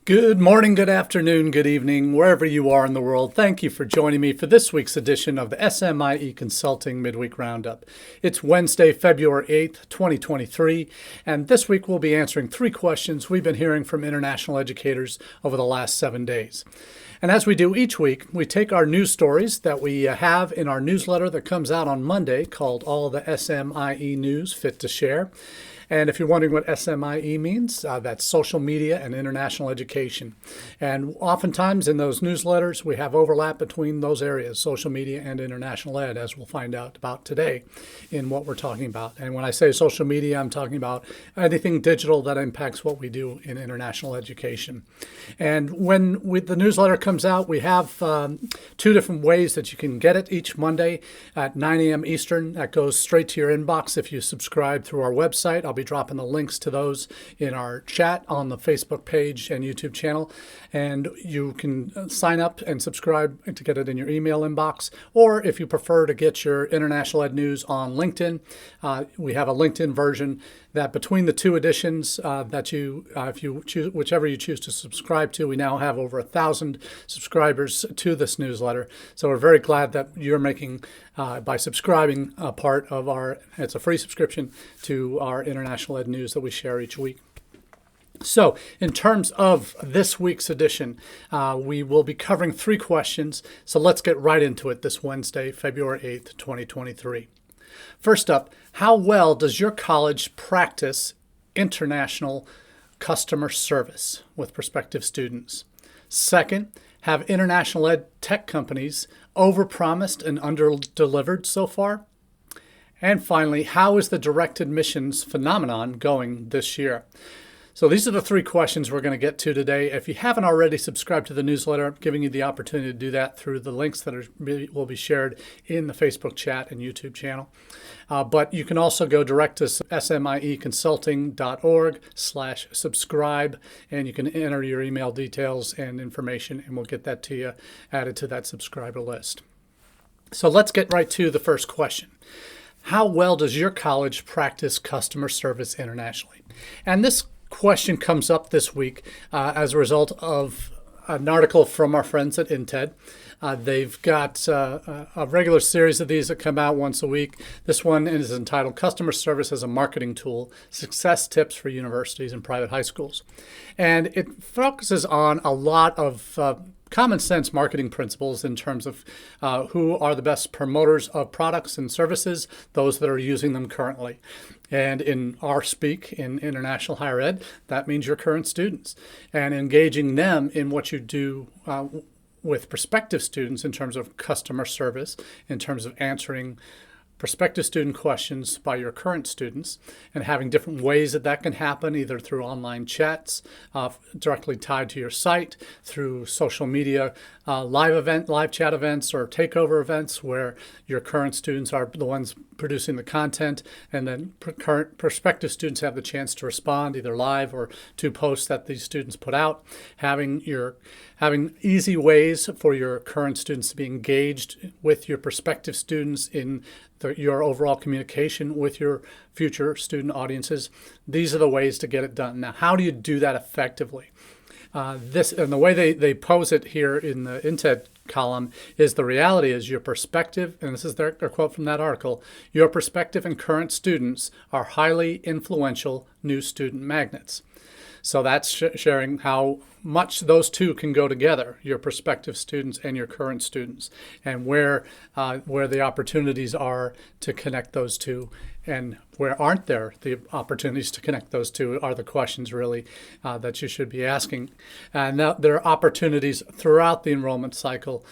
Good morning, good afternoon, good evening, wherever you are in the world. Thank you for joining me for this week's edition of the SMIE Consulting Midweek Roundup. It's Wednesday, February 8th, 2023, and this week we'll be answering 3 questions we've been hearing from international educators over the last 7 days. And as we do each week, we take our news stories that we have in our newsletter that comes out on Monday called All the SMIE News Fit to Share. And if you're wondering what SMIE means, that's social media and international education. And oftentimes in those newsletters, we have overlap between those areas, social media and international ed, as we'll find out about today in what we're talking about. And when I say social media, I'm talking about anything digital that impacts what we do in international education. And when the newsletter comes out, we have 2 different ways that you can get it each Monday at 9 a.m. Eastern. That goes straight to your inbox if you subscribe through our website. I'll be dropping the links to those in our chat on the Facebook page and YouTube channel. And you can sign up and subscribe to get it in your email inbox. Or if you prefer to get your international ed news on LinkedIn, we have a LinkedIn version that between the 2 editions that if you choose, whichever you choose to subscribe to, we now have over 1,000 subscribers to this newsletter. So we're very glad that you're making, by subscribing, a part of it's a free subscription to our international ed news that we share each week. So in terms of this week's edition, we will be covering 3 questions. So let's get right into it this Wednesday, February 8th, 2023. First up, how well does your college practice international customer service with prospective students? Second, have international ed tech companies overpromised and underdelivered so far? And finally, how is the direct admissions phenomenon going this year? So these are the 3 questions we're going to get to today. If you haven't already subscribed to the newsletter, I'm giving you the opportunity to do that through the links that will be shared in the Facebook chat and YouTube channel. But you can also go direct to smieconsulting.org/subscribe, and you can enter your email details and information, and we'll get that to you added to that subscriber list. So let's get right to the first question. How well does your college practice customer service internationally? And this question comes up this week as a result of an article from our friends at intl. They've got a regular series of these that come out once a week. This one is entitled Customer Service as a Marketing Tool, Success Tips for Universities and Private High Schools. And it focuses on a lot of common sense marketing principles in terms of who are the best promoters of products and services, those that are using them currently. And in our speak in international higher ed, that means your current students, and engaging them in what you do with prospective students in terms of customer service, in terms of answering prospective student questions by your current students, and having different ways that can happen, either through online chats directly tied to your site, through social media live chat events or takeover events where your current students are the ones producing the content, and then current prospective students have the chance to respond either live or to posts that these students put out. Having easy ways for your current students to be engaged with your prospective students in your overall communication with your future student audiences. These are the ways to get it done. Now, how do you do that effectively? And the way they pose it here in the intl column is the reality is your prospective, and this is their quote from that article, your prospective and current students are highly influential new student magnets. So that's sharing how much those 2 can go together, your prospective students and your current students, and where the opportunities are to connect those 2, and where aren't there the opportunities to connect those 2 are the questions really that you should be asking. And there are opportunities throughout the enrollment cycle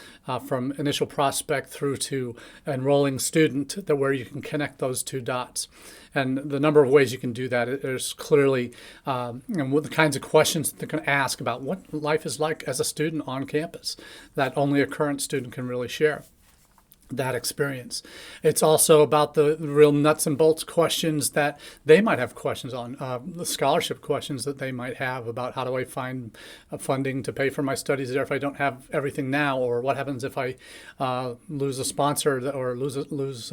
from initial prospect through to enrolling student where you can connect those 2 dots. And the number of ways you can do that, there's clearly the kinds of questions that they can ask about what life is like as a student on campus that only a current student can really share that experience. It's also about the real nuts and bolts questions that they might have questions on, the scholarship questions that they might have about how do I find funding to pay for my studies there if I don't have everything now, or what happens if I lose a sponsor or lose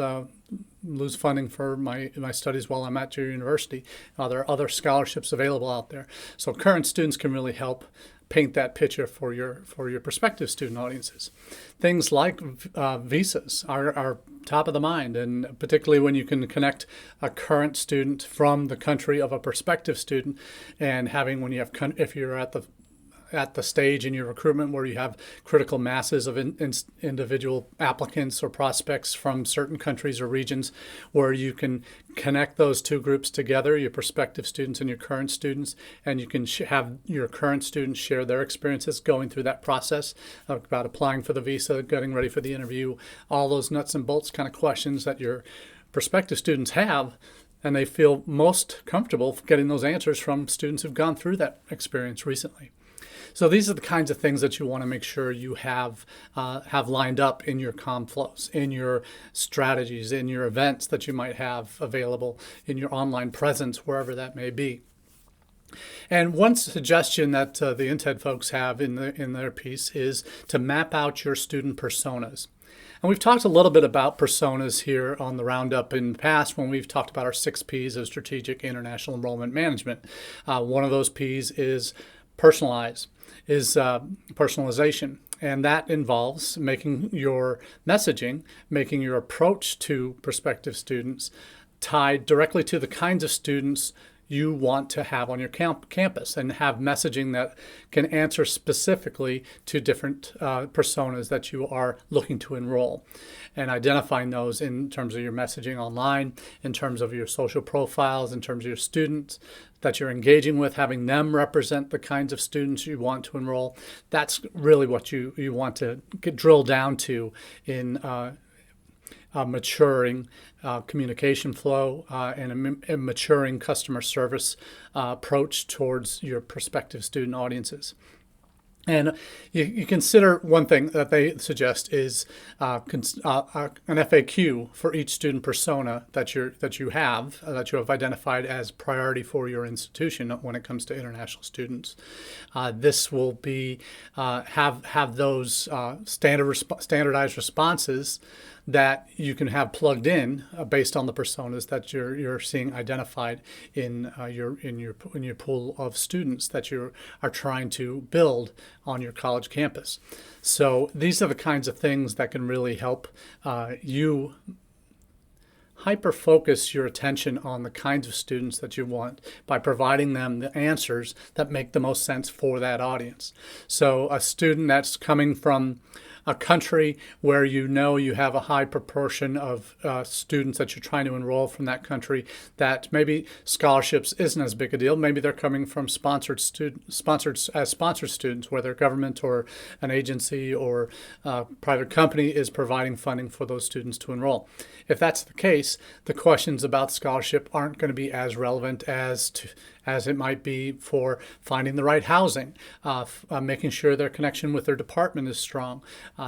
lose funding for my studies while I'm at your university? Are there other scholarships available out there? So current students can really help paint that picture for your prospective student audiences. Things like visas are top of the mind, and particularly when you can connect a current student from the country of a prospective student, and if you're at the stage in your recruitment where you have critical masses of individual applicants or prospects from certain countries or regions, where you can connect those two groups together, your prospective students and your current students, and you can have your current students share their experiences going through that process about applying for the visa, getting ready for the interview, all those nuts and bolts kind of questions that your prospective students have, and they feel most comfortable getting those answers from students who've gone through that experience recently. So these are the kinds of things that you want to make sure you have lined up in your comm flows, in your strategies, in your events that you might have available, in your online presence, wherever that may be. And one suggestion that the INTED folks have in their piece is to map out your student personas. And we've talked a little bit about personas here on the Roundup in the past when we've talked about our 6 Ps of strategic international enrollment management. One of those Ps is personalization, and that involves making your messaging, making your approach to prospective students tied directly to the kinds of students you want to have on your campus, and have messaging that can answer specifically to different personas that you are looking to enroll, and identifying those in terms of your messaging online, in terms of your social profiles, in terms of your students that you're engaging with, having them represent the kinds of students you want to enroll. That's really what you want to drill down to in maturing communication flow and a maturing customer service approach towards your prospective student audiences. And you consider one thing that they suggest is an FAQ for each student persona that you have identified as priority for your institution when it comes to international students. This will be have those standardized responses that you can have plugged in based on the personas that you're seeing identified in your pool of students that you are trying to build on your college campus. So these are the kinds of things that can really help you hyper-focus your attention on the kinds of students that you want by providing them the answers that make the most sense for that audience. So a student that's coming from a country where you have a high proportion of students that you're trying to enroll from that country, that maybe scholarships isn't as big a deal. Maybe they're coming from sponsored students, where their government or an agency or a private company is providing funding for those students to enroll. If that's the case, the questions about scholarship aren't going to be as relevant as it might be for finding the right housing, making sure their connection with their department is strong,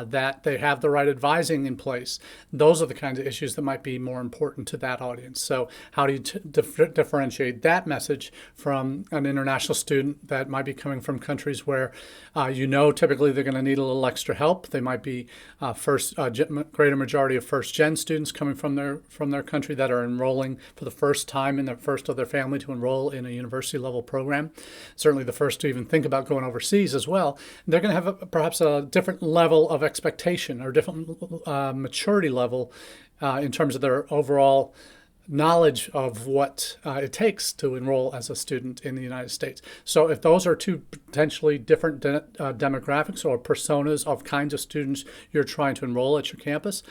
that they have the right advising in place. Those are the kinds of issues that might be more important to that audience. So how do you differentiate that message from an international student that might be coming from countries where typically they're going to need a little extra help? They might be greater majority of first-gen students coming from their country that are enrolling for the first time in the first of their family to enroll in a university level program. Certainly the first to even think about going overseas as well. They're going to have perhaps a different level of expectation or different maturity level in terms of their overall knowledge of what it takes to enroll as a student in the United States. So if those are two potentially different demographics or personas of kinds of students you're trying to enroll at your campus,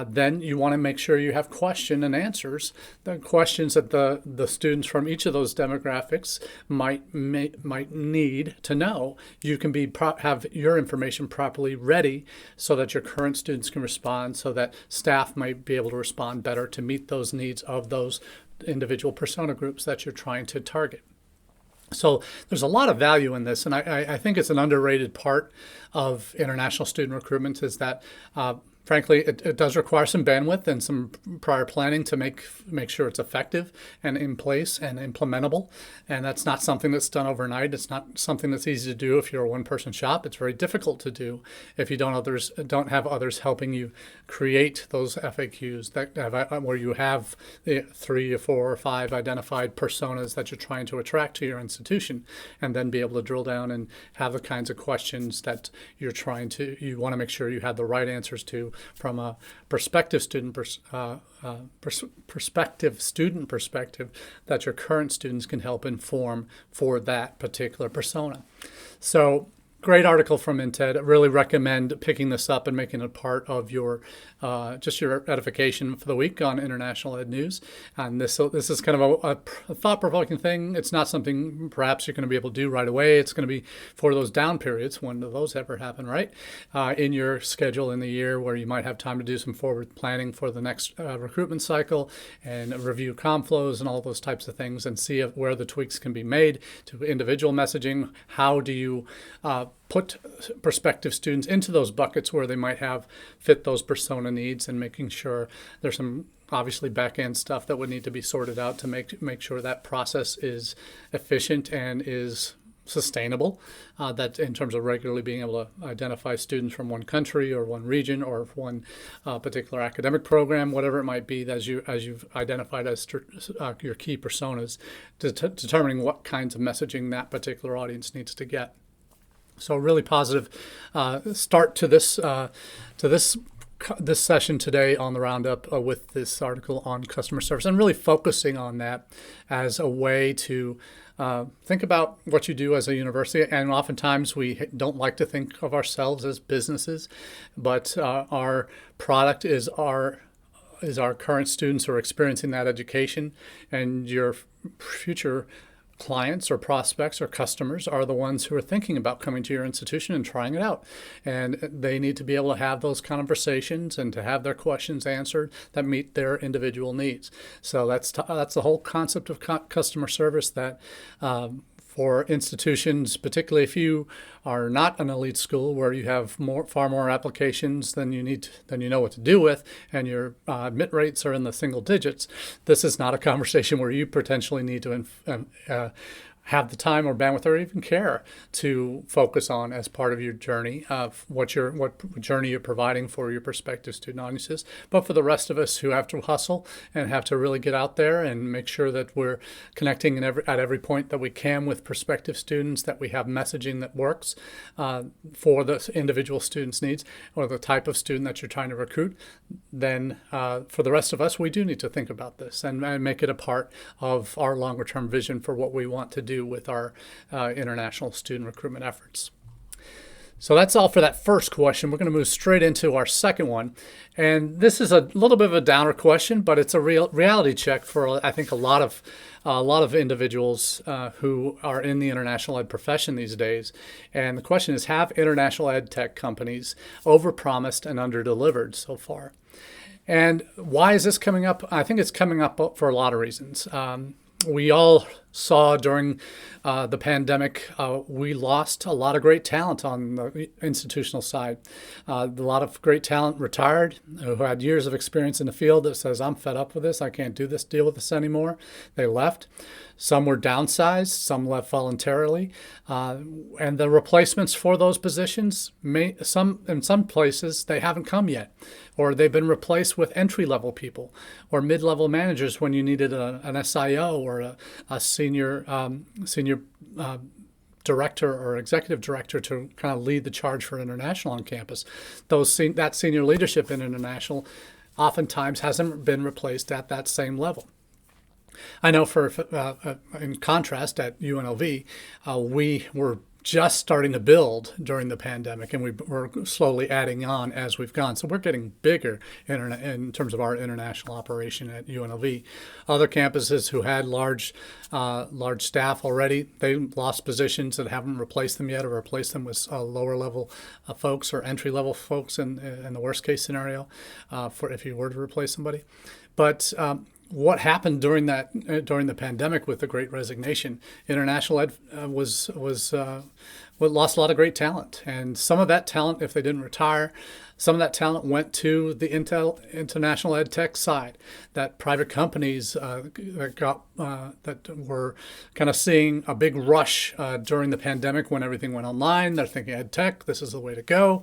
then you want to make sure you have question and answers, the questions that the students from each of those demographics might need to know. You can have your information properly ready so that your current students can respond, so that staff might be able to respond better to meet those needs of those individual persona groups that you're trying to target. So there's a lot of value in this, and I think it's an underrated part of international student recruitment, is that Frankly, it does require some bandwidth and some prior planning to make sure it's effective and in place and implementable. And that's not something that's done overnight. It's not something that's easy to do if you're a one-person shop. It's very difficult to do if you don't have others helping you create those FAQs where you have the 3 or 4 or 5 identified personas that you're trying to attract to your institution, and then be able to drill down and have the kinds of questions that you want to make sure you have the right answers to from a prospective student perspective that your current students can help inform for that particular persona. So great article from INTED. I really recommend picking this up and making it part of your just your edification for the week on International Ed News. And this is kind of a thought-provoking thing. It's not something perhaps you're going to be able to do right away. It's going to be for those down periods, when do those ever happen, right? In your schedule in the year where you might have time to do some forward planning for the next recruitment cycle and review comm flows and all those types of things, and see where the tweaks can be made to individual messaging. How do you put prospective students into those buckets where they might fit those persona needs, and making sure there's some obviously back-end stuff that would need to be sorted out to make sure that process is efficient and is sustainable, that in terms of regularly being able to identify students from one country or one region or one particular academic program, whatever it might be, as you've identified as your key personas, determining what kinds of messaging that particular audience needs to get. So a really positive start to this session today on the Roundup with this article on customer service, and really focusing on that as a way to think about what you do as a university. And oftentimes we don't like to think of ourselves as businesses, but our product is our current students who are experiencing that education, and your future clients or prospects or customers are the ones who are thinking about coming to your institution and trying it out. And they need to be able to have those conversations and to have their questions answered that meet their individual needs. So that's the whole concept of customer service, that for institutions, particularly if you are not an elite school where you have far more applications than you know what to do with, and your admit rates are in the single digits, this is not a conversation where you potentially need to have the time or bandwidth or even care to focus on as part of your journey of what journey you're providing for your prospective student audiences. But for the rest of us who have to hustle and have to really get out there and make sure that we're connecting at every point that we can with prospective students, that we have messaging that works for the individual student's needs or the type of student that you're trying to recruit, then for the rest of us, we do need to think about this and make it a part of our longer term vision for what we want to do with our international student recruitment efforts. So that's all for that first question. We're going to move straight into our second one. And this is a little bit of a downer question, but it's a reality check for, I think, a lot of individuals who are in the international ed profession these days. And the question is, have international ed tech companies overpromised and underdelivered so far? And why is this coming up? I think it's coming up for a lot of reasons. We all saw during the pandemic, we lost a lot of great talent on the institutional side. A lot of great talent retired who had years of experience in the field that says, I'm fed up with this. I can't deal with this anymore. They left. Some were downsized. Some left voluntarily. And the replacements for those positions, in some places, they haven't come yet. Or they've been replaced with entry-level people or mid-level managers when you needed an SIO or a senior director or executive director to kind of lead the charge for international on campus. That senior leadership in international oftentimes hasn't been replaced at that same level. I know in contrast at UNLV, we were just starting to build during the pandemic, and we're slowly adding on as we've gone. So we're getting bigger in terms of our international operation at UNLV. Other campuses who had large staff already, they lost positions and haven't replaced them yet, or replaced them with lower level folks or entry level folks in the worst case scenario, for if you were to replace somebody. But what happened during during the pandemic with the Great Resignation. International ed lost a lot of great talent, and some of that talent, if they didn't retire, some of that talent went to the international ed tech side. That private companies that were kind of seeing a big rush during the pandemic when everything went online. They're thinking ed tech, this is the way to go.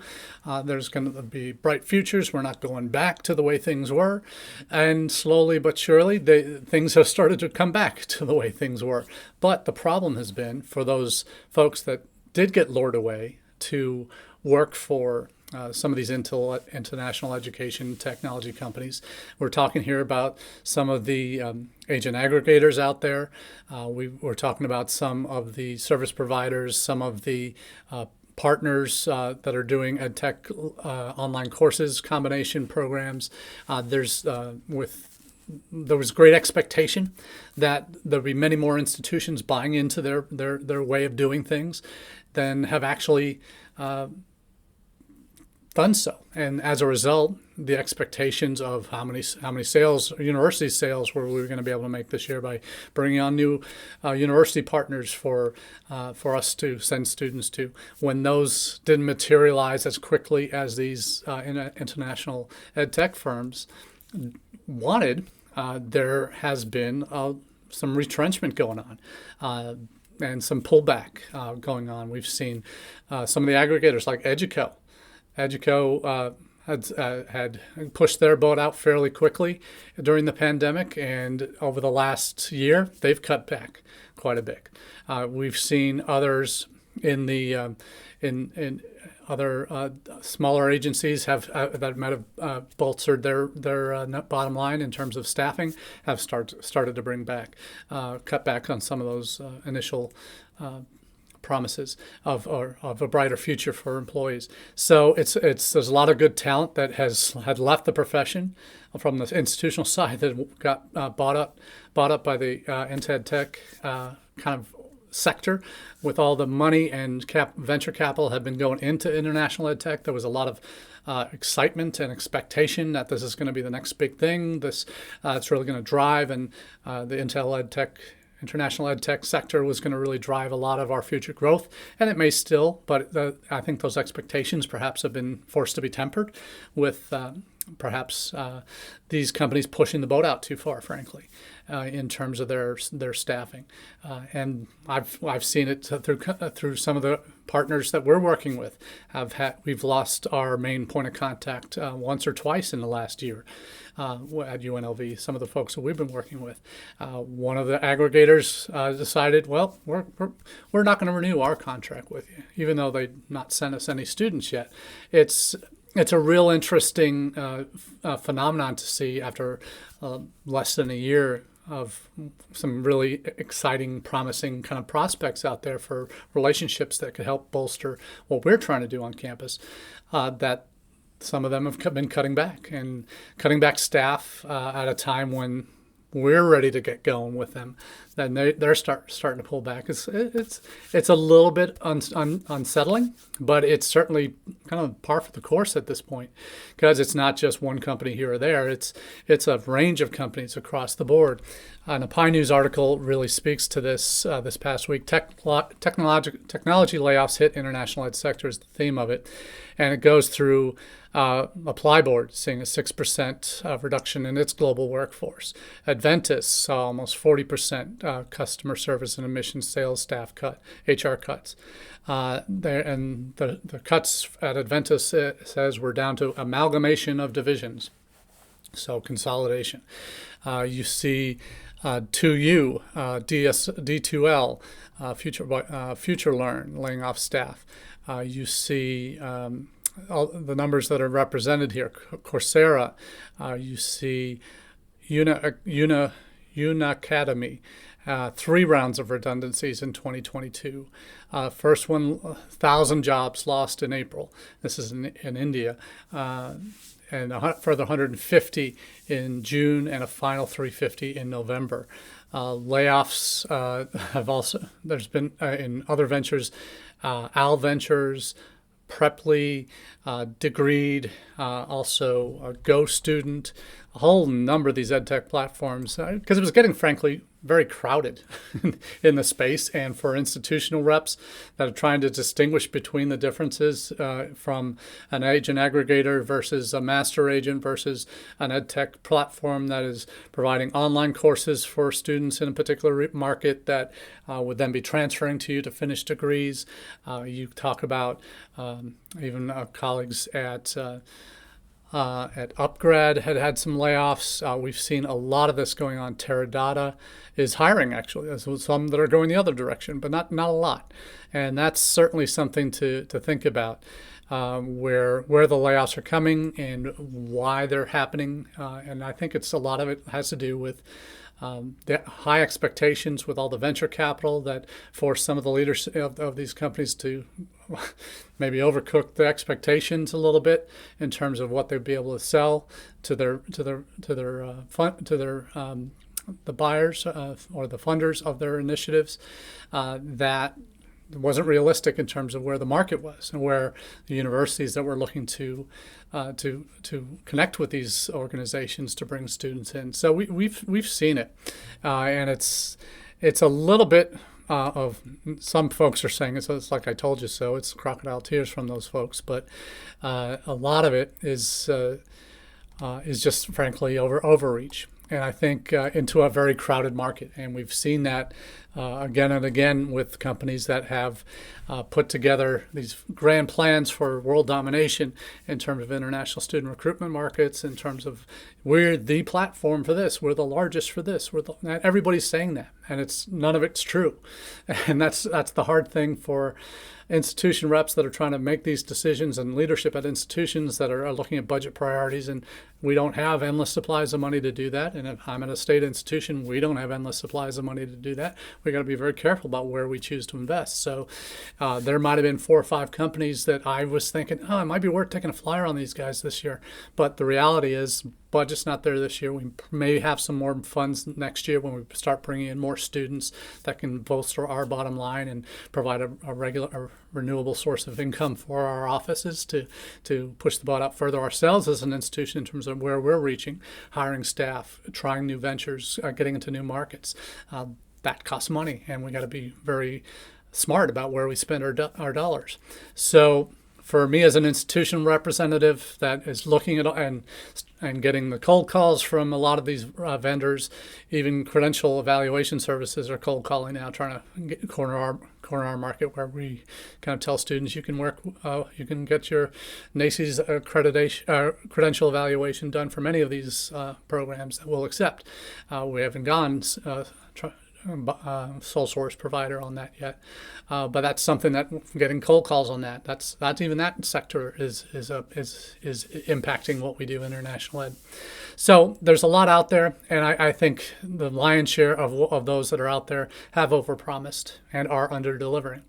There's going to be bright futures. We're not going back to the way things were, and slowly but surely, things have started to come back to the way things were. But the problem has been for those folks that did get lured away to work for some of these international education technology companies. We're talking here about some of the agent aggregators out there. We're talking about some of the service providers, some of the partners that are doing EdTech online courses, combination programs. There was great expectation that there'll be many more institutions buying into their way of doing things than have actually done so. And as a result, the expectations of how many sales, university sales, were we going to be able to make this year by bringing on new university partners for us to send students to, when those didn't materialize as quickly as these international ed tech firms wanted, there has been some retrenchment going on and some pullback going on. We've seen some of the aggregators like Educo. Educo had pushed their boat out fairly quickly during the pandemic, and over the last year, they've cut back quite a bit. We've seen others in the in other smaller agencies that might have bolstered their bottom line in terms of staffing, have started to bring back, cut back on some of those initial promises of a brighter future for employees. So there's a lot of good talent that had left the profession from the institutional side that got bought up by the ed tech kind of sector, with all the money and venture capital had been going into international ed tech. There was a lot of excitement and expectation that this is going to be the next big thing. It's really going to drive, and the international ed tech sector was going to really drive a lot of our future growth, and it may still, but I think those expectations perhaps have been forced to be tempered with perhaps these companies pushing the boat out too far, frankly, in terms of their staffing. And I've seen it through some of the partners that we're working with. We've lost our main point of contact once or twice in the last year at UNLV. Some of the folks that we've been working with. One of the aggregators decided, well, we're not going to renew our contract with you, even though they've not sent us any students yet. It's a real interesting phenomenon to see after less than a year of some really exciting, promising kind of prospects out there for relationships that could help bolster what we're trying to do on campus, that some of them have been cutting back staff at a time when we're ready to get going with them. Then they're starting to pull back. It's a little bit unsettling, but it's certainly kind of par for the course at this point, because it's not just one company here or there. It's a range of companies across the board. And a Pi News article really speaks to this this past week. Technology layoffs hit international ed sector is the theme of it, and it goes through Apply Board seeing a 6% reduction in its global workforce. Adventus saw almost 40% customer service and admissions sales staff HR cuts. And the cuts at Adventus says we're down to amalgamation of divisions, so consolidation. You see 2U, D2L, FutureLearn laying off staff. You see all the numbers that are represented here. Coursera, you see Unacademy, 3 rounds of redundancies in 2022. First one, 1,000 jobs lost in April. This is in India. And a further 150 in June, and a final 350 in November. Layoffs have also, there's been in other ventures, Al Ventures, Preply, Degreed, also a Go Student, a whole number of these EdTech platforms, because it was getting, frankly, very crowded in the space. And for institutional reps that are trying to distinguish between the differences from an agent aggregator versus a master agent versus an EdTech platform that is providing online courses for students in a particular market that would then be transferring to you to finish degrees. You talk about even colleagues at Upgrad had some layoffs. We've seen a lot of this going on. Teradata is hiring, actually. There's some that are going the other direction, but not a lot. And that's certainly something to think about, where the layoffs are coming and why they're happening. And I think a lot of it has to do with the high expectations with all the venture capital that force some of the leaders of these companies to maybe overcook the expectations a little bit in terms of what they'd be able to sell to the buyers or the funders of their initiatives, that wasn't realistic in terms of where the market was and where the universities that were looking to connect with these organizations to bring students in. So we've seen it, and it's a little bit of, some folks are saying it's like I told you so. It's crocodile tears from those folks, but a lot of it is just frankly overreach. And I think into a very crowded market. And we've seen that again and again with companies that have put together these grand plans for world domination in terms of international student recruitment markets, in terms of we're the platform for this, we're the largest for this. Everybody's saying that, and none of it's true. And that's the hard thing for institution reps that are trying to make these decisions, and leadership at institutions that are looking at budget priorities. And we don't have endless supplies of money to do that. And if I'm at a state institution, we don't have endless supplies of money to do that. We got to be very careful about where we choose to invest. So there might have been 4 or 5 companies that I was thinking, it might be worth taking a flyer on these guys this year. But the reality is, budget's not there this year. We may have some more funds next year when we start bringing in more students that can bolster our bottom line and provide a renewable source of income for our offices to push the boat out further ourselves as an institution in terms of where we're reaching, hiring staff, trying new ventures, getting into new markets. That costs money, and we got to be very smart about where we spend our dollars. So for me as an institution representative that is looking at and getting the cold calls from a lot of these vendors, even credential evaluation services are cold calling now, trying to corner our market, where we kind of tell students you can get your NACE's credential evaluation done for many of these programs that we'll accept. We haven't gone sole source provider on that yet, but that's something that getting cold calls on that's even that sector is impacting what we do international ed. So there's a lot out there, and I think the lion's share of those that are out there have overpromised and are under delivering.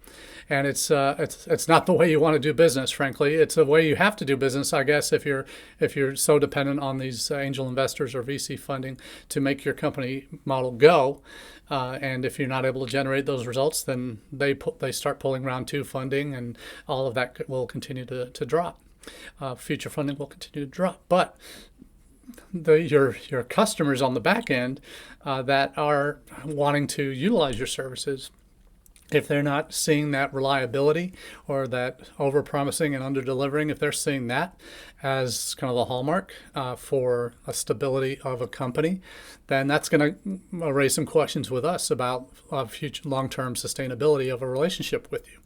And it's not the way you want to do business, frankly. It's a way you have to do business, I guess, if you're so dependent on these angel investors or VC funding to make your company model go. And if you're not able to generate those results, then they start pulling round 2 funding, and all of that will continue to drop. Future funding will continue to drop. But your customers on the back end that are wanting to utilize your services, if they're not seeing that reliability or that over-promising and under-delivering, if they're seeing that as kind of the hallmark for a stability of a company, then that's going to raise some questions with us about future long-term sustainability of a relationship with you.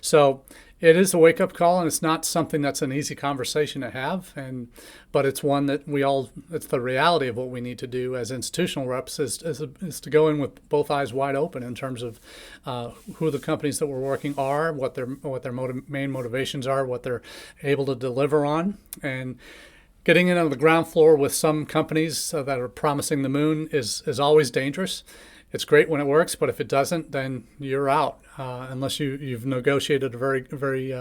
So it is a wake-up call, and it's not something that's an easy conversation to have, but it's one that it's the reality of what we need to do as institutional reps is to go in with both eyes wide open in terms of who the companies that we're working are, what their main motivations are, what they're able to deliver on, and getting in on the ground floor with some companies that are promising the moon is always dangerous. It's great when it works, but if it doesn't, then you're out, unless you've negotiated a very, very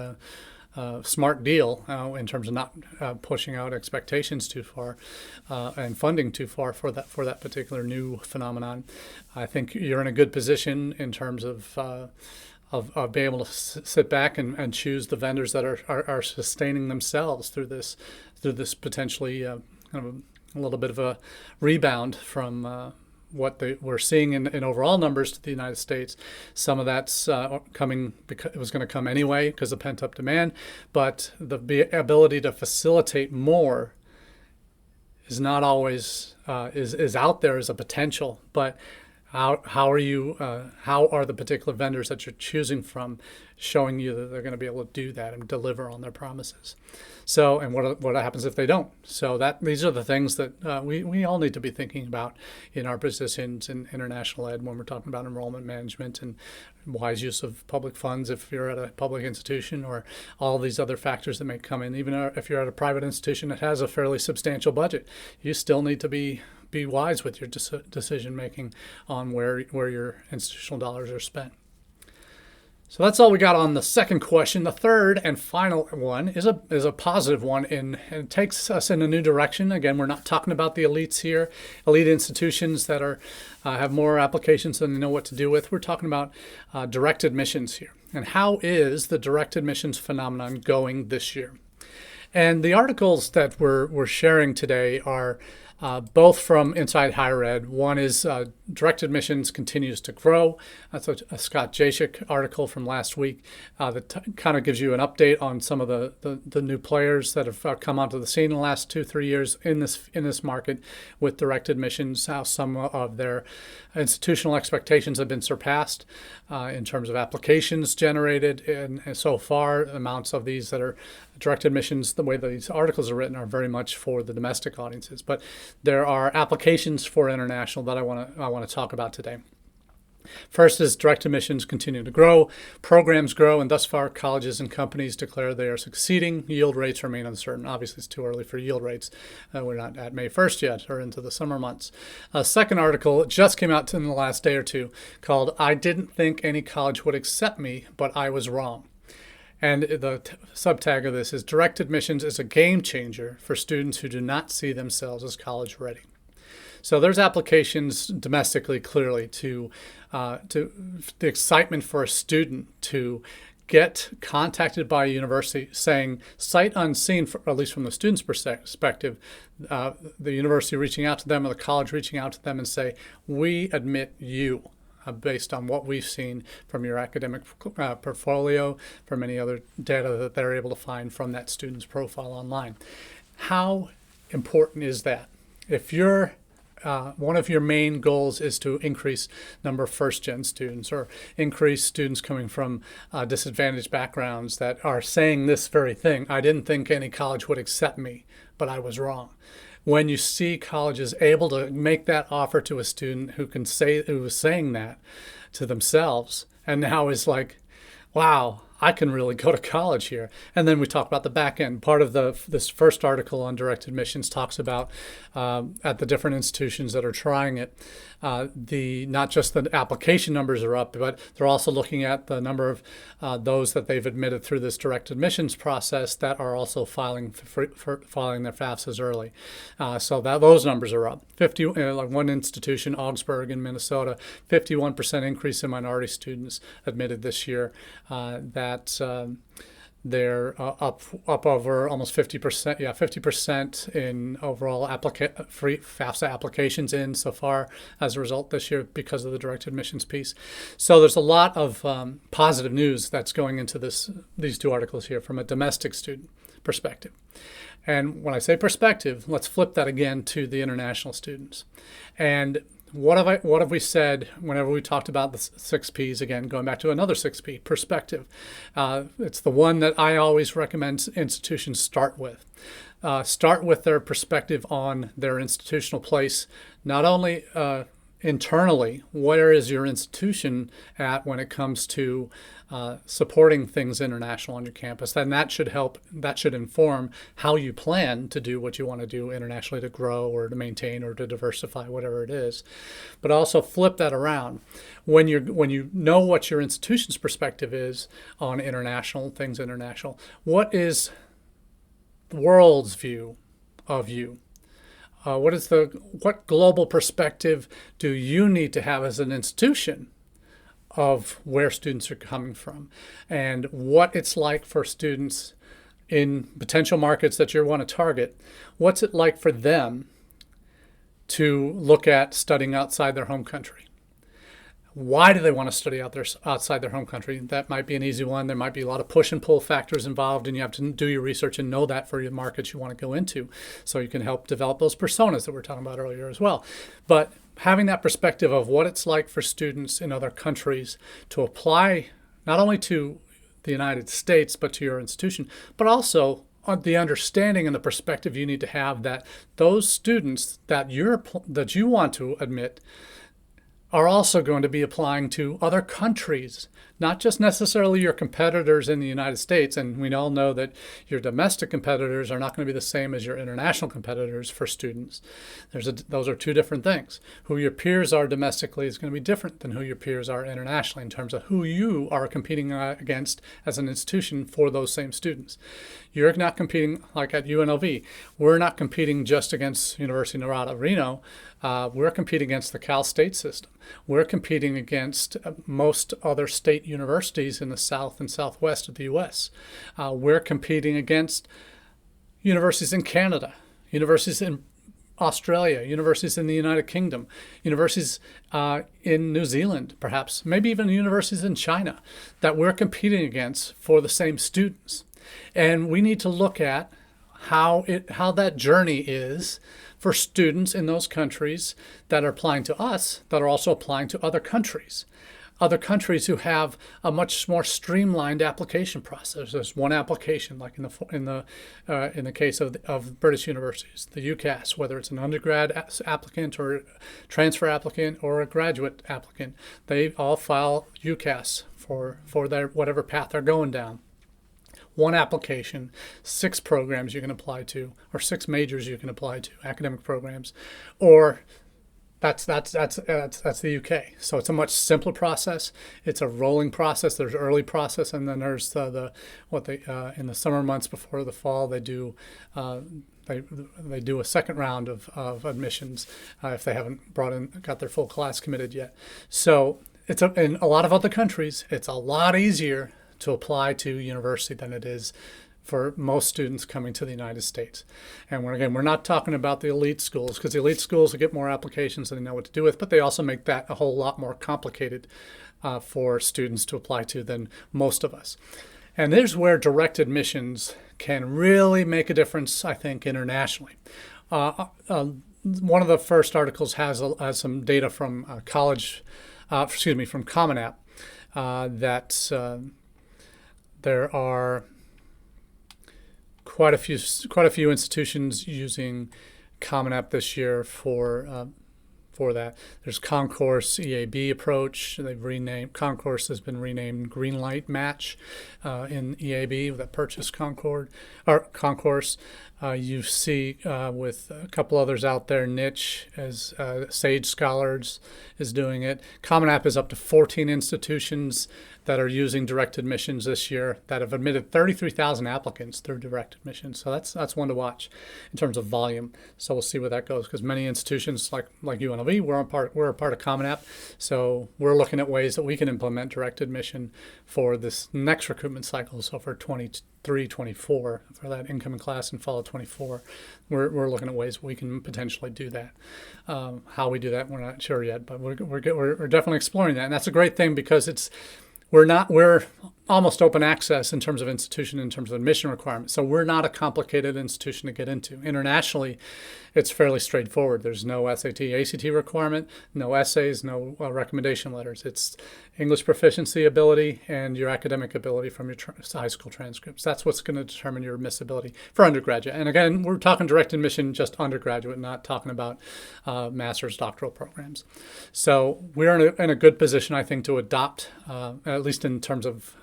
smart deal in terms of not pushing out expectations too far and funding too far for that particular new phenomenon. I think you're in a good position in terms of of being able to sit back and choose the vendors that are sustaining themselves through this potentially kind of a little bit of a rebound from what we're seeing in overall numbers to the United States. Some of that's coming because it was going to come anyway because of pent-up demand, but the ability to facilitate more is not always is out there as a potential. But how are the particular vendors that you're choosing from showing you that they're going to be able to do that and deliver on their promises? So, and what happens if they don't? So these are the things that we all need to be thinking about in our positions in international ed when we're talking about enrollment management and wise use of public funds if you're at a public institution, or all these other factors that may come in. Even if you're at a private institution that has a fairly substantial budget, you still need to be wise with your decision making on where your institutional dollars are spent. So that's all we got on the second question. The third and final one is a positive one, and it takes us in a new direction. Again, we're not talking about the elites here, elite institutions that are have more applications than they know what to do with. We're talking about direct admissions here. And how is the direct admissions phenomenon going this year? And the articles that we're sharing today are both from Inside Higher Ed. One is direct admissions continues to grow. That's a Scott Jacek article from last week that kind of gives you an update on some of the new players that have come onto the scene in the last 2-3 years in this market with direct admissions, how some of their institutional expectations have been surpassed in terms of applications generated, and so far amounts of these that are direct admissions, the way these articles are written, are very much for the domestic audiences. But there are applications for international that I want to talk about today. First is direct admissions continue to grow, programs grow, and thus far colleges and companies declare they are succeeding. Yield rates remain uncertain. Obviously, it's too early for yield rates. We're not at May 1st yet or into the summer months. A second article just came out in the last day or two called "I Didn't Think Any College Would Accept Me, But I Was Wrong." And the subtag of this is direct admissions is a game changer for students who do not see themselves as college ready. So there's applications domestically, clearly, to the excitement for a student to get contacted by a university saying, sight unseen, at least from the student's perspective, the university reaching out to them or the college reaching out to them and say, we admit you. Based on what we've seen from your academic portfolio, from any other data that they're able to find from that student's profile online. How important is that? If you're one of your main goals is to increase number of first-gen students or increase students coming from disadvantaged backgrounds that are saying this very thing, I didn't think any college would accept me, but I was wrong. When you see colleges able to make that offer to a student who was saying that to themselves, and now is like, wow, I can really go to college here. And then we talk about the back end. Part of this first article on direct admissions talks about at the different institutions that are trying it, not just the application numbers are up, but they're also looking at the number of those that they've admitted through this direct admissions process that are also filing their FAFSAs early. So those numbers are up. Like one institution, Augsburg in Minnesota, 51% increase in minority students admitted this year. They're up over almost 50%. Yeah, 50% in overall free FAFSA applications in so far as a result this year because of the direct admissions piece. So there's a lot of positive news that's going into these two articles here from a domestic student perspective. And when I say perspective, let's flip that again to the international students. And what have we said whenever we talked about the 6 Ps? Again, going back to another 6 P, perspective. It's the one that I always recommend institutions start with. Start with their perspective on their institutional place, not only internally, where is your institution at when it comes to supporting things international on your campus, then that should inform how you plan to do what you want to do internationally to grow or to maintain or to diversify, whatever it is. But also flip that around. When you know what your institution's perspective is on international, what is the world's view of you? What global perspective do you need to have as an institution of where students are coming from and what it's like for students in potential markets that you want to target. What's it like for them to look at studying outside their home country? Why do they want to study outside their home country? That might be an easy one. There might be a lot of push and pull factors involved, and you have to do your research and know that for your markets you want to go into, so you can help develop those personas that we were talking about earlier as well. But having that perspective of what it's like for students in other countries to apply not only to the United States, but to your institution, but also the understanding and the perspective you need to have that those students that you want to admit are also going to be applying to other countries, not just necessarily your competitors in the United States. And we all know that your domestic competitors are not going to be the same as your international competitors for students. Those are two different things. Who your peers are domestically is going to be different than who your peers are internationally in terms of who you are competing against as an institution for those same students. You're not competing like at UNLV. We're not competing just against University of Nevada, Reno. We're competing against the Cal State system. We're competing against most other state universities in the South and Southwest of the U.S. We're competing against universities in Canada, universities in Australia, universities in the United Kingdom, universities in New Zealand, perhaps, maybe even universities in China that we're competing against for the same students. And we need to look at how that journey is for students in those countries that are applying to us, that are also applying to other countries who have a much more streamlined application process. There's one application, like in the case of British universities, the UCAS, whether it's an undergrad applicant or transfer applicant or a graduate applicant, they all file UCAS for their whatever path they're going down. One application, 6 programs you can apply to, or 6 majors you can apply to, academic programs, or that's the UK. So it's a much simpler process. It's a rolling process. There's early process, and then there's in the summer months before the fall they do a second round of admissions if they haven't got their full class committed yet. So in a lot of other countries, it's a lot easier to apply to university than it is for most students coming to the United States. And we're not talking about the elite schools, because the elite schools will get more applications than they know what to do with, but they also make that a whole lot more complicated for students to apply to than most of us. And there's where direct admissions can really make a difference, I think, internationally. One of the first articles has some data from from Common App that there are quite a few institutions using Common App this year for that. There's Concourse EAB approach. They've renamed Concourse has been renamed Greenlight Match in EAB that purchased Concourse. You see with a couple others out there, Niche as Sage Scholars is doing it. Common App is up to 14 institutions that are using direct admissions this year that have admitted 33,000 applicants through direct admissions. So that's one to watch in terms of volume. So we'll see where that goes, because many institutions like UNLV, we're a part of Common App. So we're looking at ways that we can implement direct admission for this next recruitment cycle. So for 23-24, for that incoming class in fall of 24, we're looking at ways we can potentially do that. How we do that, we're not sure yet, but we're definitely exploring that. And that's a great thing, because we're almost open access in terms of institution, in terms of admission requirements. So we're not a complicated institution to get into. Internationally, it's fairly straightforward. There's no SAT, ACT requirement, no essays, no recommendation letters. It's English proficiency ability and your academic ability from your high school transcripts. That's what's going to determine your admissibility for undergraduate. And again, we're talking direct admission, just undergraduate, not talking about master's, doctoral programs. So we're in a good position, I think, to adopt, at least in terms of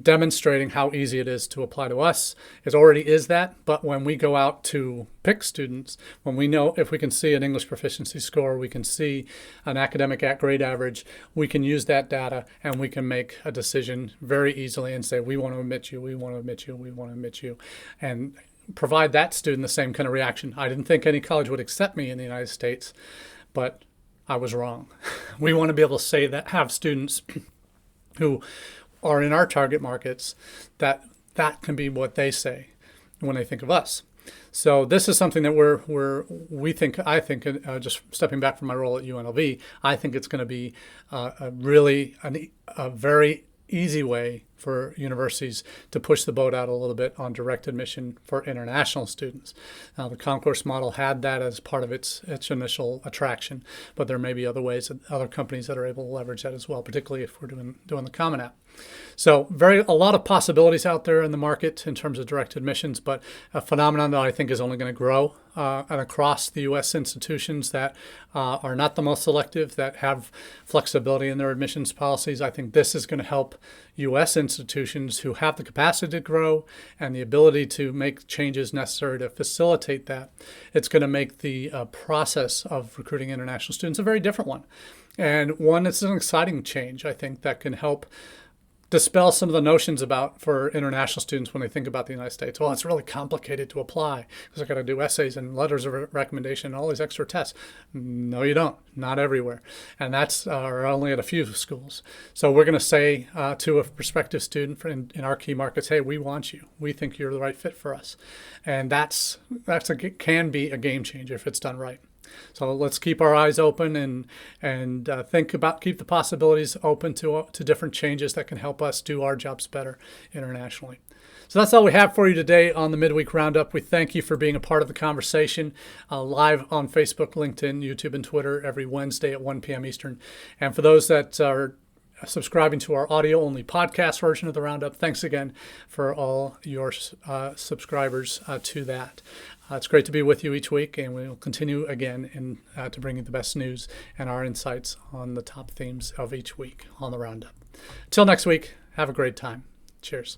demonstrating how easy it is to apply to us. It already is that, but when we go out to pick students, when we know if we can see an English proficiency score, we can see an academic grade average, we can use that data and we can make a decision very easily and say, we want to admit you, we want to admit you, we want to admit you, and provide that student the same kind of reaction. I didn't think any college would accept me in the United States, but I was wrong. We want to be able to say that, have students who are in our target markets, that can be what they say when they think of us. So this is something that I think, just stepping back from my role at UNLV, I think it's going to be a very easy way for universities to push the boat out a little bit on direct admission for international students. Now, the concourse model had that as part of its initial attraction, but there may be other ways, other companies that are able to leverage that as well, particularly if we're doing the Common App. So a lot of possibilities out there in the market in terms of direct admissions, but a phenomenon that I think is only going to grow and across the U.S. institutions that are not the most selective, that have flexibility in their admissions policies. I think this is going to help U.S. institutions who have the capacity to grow and the ability to make changes necessary to facilitate that. It's going to make the process of recruiting international students a very different one. And one that's an exciting change, I think, that can help dispel some of the notions for international students when they think about the United States. Well, it's really complicated to apply because I've got to do essays and letters of recommendation and all these extra tests. No, you don't. Not everywhere. And that's only at a few schools. So we're going to say to a prospective student in our key markets, hey, we want you. We think you're the right fit for us. And can be a game changer if it's done right. So let's keep our eyes open and keep the possibilities open to different changes that can help us do our jobs better internationally. So that's all we have for you today on the Midweek Roundup. We thank you for being a part of the conversation live on Facebook, LinkedIn, YouTube, and Twitter every Wednesday at 1 p.m. Eastern. And for those that are subscribing to our audio-only podcast version of the Roundup, thanks again for all your subscribers to that. It's great to be with you each week, and we will continue again to bring you the best news and our insights on the top themes of each week on the Roundup. Until next week, have a great time. Cheers.